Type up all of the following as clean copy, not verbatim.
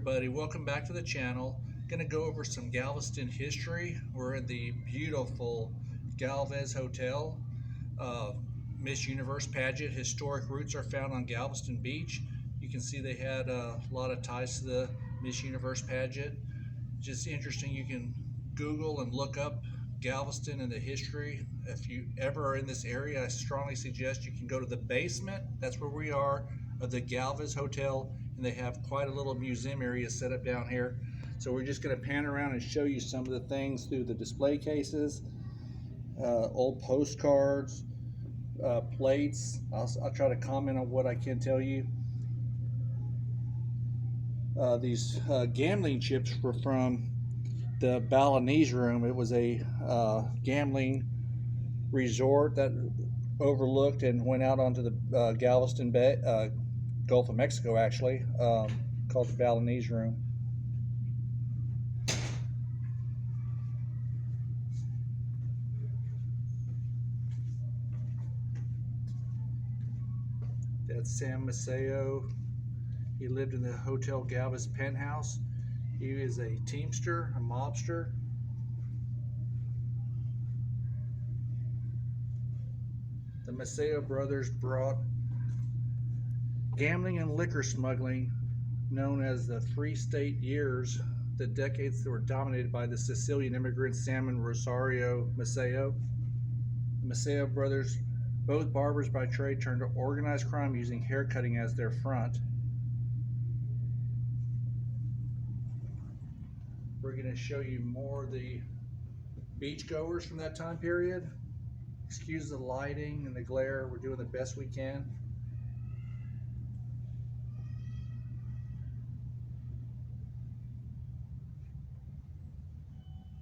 everybody, welcome back to the channel. Going to go over some Galveston history. We're in the beautiful Galvez Hotel. Miss Universe pageant. Historic roots are found on Galveston Beach. You can see they had a lot of ties to the Miss Universe pageant. Just interesting. You can Google and look up Galveston and the history. If you ever are in this area, I strongly suggest you can go to the basement. That's where we are, of the Galvez Hotel, and they have quite a little museum area set up down here. So we're just going to pan around and show you some of the things through the display cases, old postcards, plates. I'll try to comment on what I can tell you. These gambling chips were from the Balinese Room. It was a gambling resort that overlooked and went out onto the Galveston Bay, Gulf of Mexico, actually, called the Balinese Room. That's Sam Maceo. He lived in the Hotel Galvez penthouse. He is a teamster, a mobster. The Maceo brothers brought gambling and liquor smuggling, known as the Free State years, the decades that were dominated by the Sicilian immigrant Sam and Rosario Maceo. The Maceo brothers, both barbers by trade, turned to organized crime using haircutting as their front. We're going to show you more of the beachgoers from that time period. Excuse the lighting and the glare. We're doing the best we can.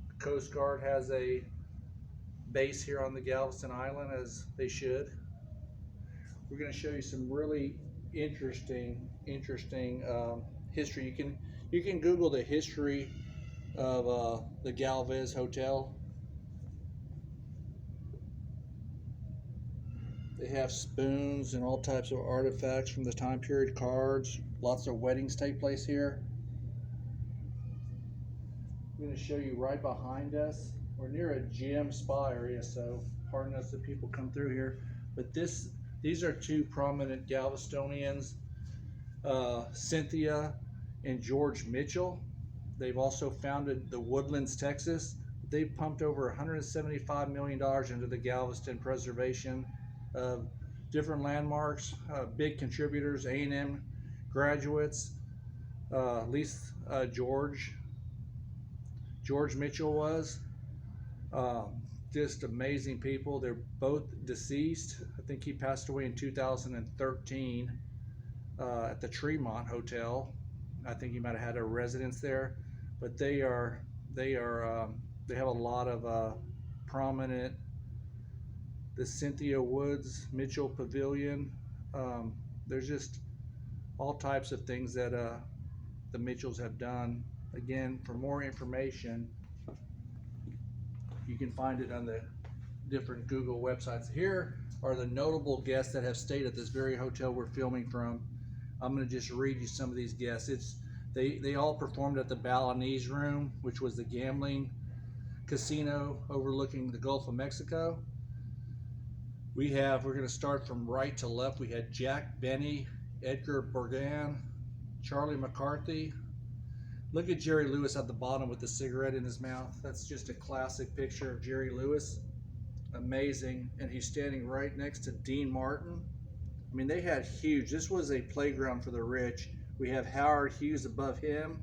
The Coast Guard has a base here on the Galveston Island, as they should. We're going to show you some really interesting history. You can Google the history of the Galvez Hotel. They have spoons and all types of artifacts from the time period, cards. Lots of weddings take place here. I'm going to show you right behind us. We're near a gym spa area, so pardon us if people come through here. But these are two prominent Galvestonians, Cynthia and George Mitchell. They've also founded the Woodlands, Texas. They've pumped over $175 million into the Galveston preservation of different landmarks, big contributors, A&M graduates, at least George Mitchell was. Just amazing people. They're both deceased. I think he passed away in 2013 at the Tremont Hotel. I think he might have had a residence there, but they have a lot of prominent. The Cynthia Woods Mitchell Pavilion. There's just all types of things that the Mitchells have done. Again, for more information, you can find it on the different Google websites. Here are the notable guests that have stayed at this very hotel we're filming from. I'm going to just read you some of these guests. They all performed at the Balinese Room, which was the gambling casino overlooking the Gulf of Mexico. We're going to start from right to left. We had Jack Benny, Edgar Borgan, Charlie McCarthy. Look at Jerry Lewis at the bottom with the cigarette in his mouth. That's just a classic picture of Jerry Lewis. Amazing. And he's standing right next to Dean Martin. I mean, they had huge. This was a playground for the rich. We have Howard Hughes above him.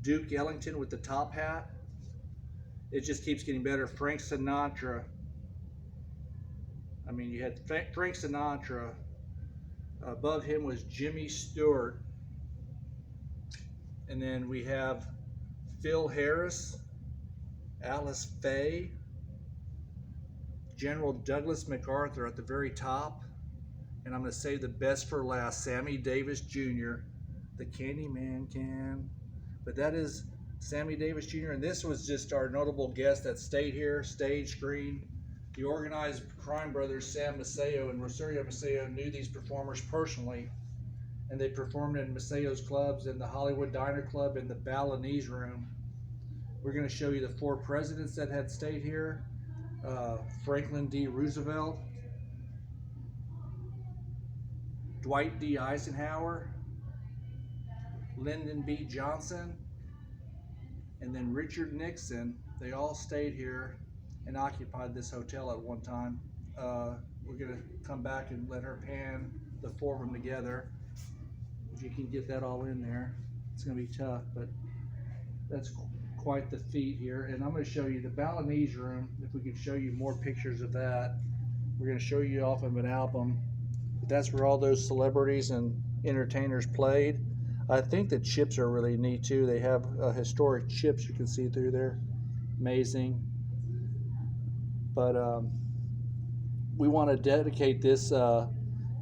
Duke Ellington with the top hat. It just keeps getting better. Frank Sinatra. I mean, you had Frank Sinatra. Above him was Jimmy Stewart. And then we have Phil Harris, Alice Faye, General Douglas MacArthur at the very top. And I'm going to save the best for last, Sammy Davis Jr., the Candyman can. But that is Sammy Davis Jr. And this was just our notable guest that stayed here, stage, screen. The organized crime brothers Sam Maceo and Rosario Maceo knew these performers personally, and they performed in Maceo's clubs and the Hollywood Diner Club and the Balinese Room. We're going to show you the 4 presidents that had stayed here. Franklin D. Roosevelt, Dwight D. Eisenhower, Lyndon B. Johnson, and then Richard Nixon. They all stayed here and occupied this hotel at one time. We're going to come back and let her pan the 4 of them together. If you can get that all in there, it's going to be tough, but that's quite the feat here. And I'm going to show you the Balinese Room. If we could show you more pictures of that. We're going to show you off of an album. But that's where all those celebrities and entertainers played. I think the chips are really neat too. They have historic chips you can see through there. Amazing. But we want to dedicate this to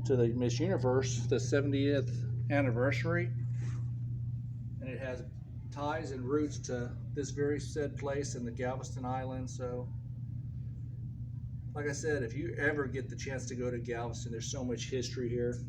the Miss Universe, the 70th anniversary. And it has ties and roots to this very said place in the Galveston Island. So like I said, if you ever get the chance to go to Galveston, there's so much history here.